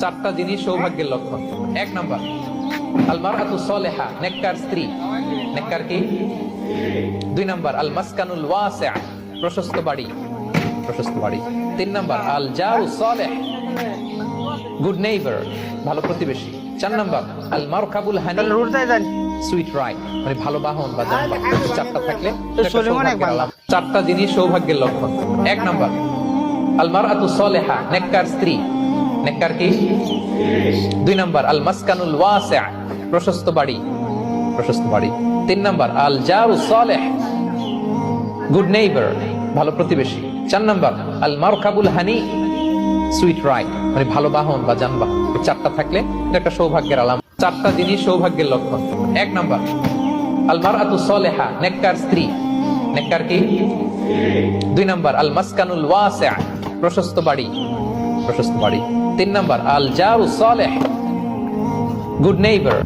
চারটা জিনিস সৌভাগ্যের লক্ষণ। এক নাম্বার, আল মারআতু সালেহা, নেককার স্ত্রী। নেককার কি? দুই নাম্বার, আল মাসকানুল ওয়াসিআ, প্রশস্ত বাড়ি, প্রশস্ত বাড়ি। তিন নাম্বার, আল জারু সালেহ, গুড নেইবার, ভালো প্রতিবেশী। চার নাম্বার, আল মারকাবুল হানি, সুইট রাইড, মানে ভালো বাহন বা যানবাহন। চারটা থাকলে চারটা জিনিস সৌভাগ্যের লক্ষণ। এক নাম্বার, আল মারআতু সালেহা, নেককার স্ত্রী। নেককার কি? দুই নাম্বার, আল মাসকানুল ওয়াসিআ, প্রশস্ত বাড়ি, প্রশস্ত বাড়ি। তিন নাম্বার, আল জারু সালেহ, গুড নেইবার, ভালো প্রতিবেশী। চার নাম্বার, আল মারকাবুল হানি, সুইট রাইড, মানে ভালো বাহন বা যানবাহন। চারটা থাকলে এটা একটা সৌভাগ্যের আলাম। চারটা জিনিস সৌভাগ্যের লক্ষণ। এক নাম্বার, আল মারআতু সালেহা, নেককার স্ত্রী। নেককার কি? দুই নাম্বার, আল মাসকানুল ওয়াসিআ, প্রশস্ত বাড়ি, প্রশস্ত বাড়ি। তিন নাম্বার, আল জারু সালেহ, গুড নেইবার।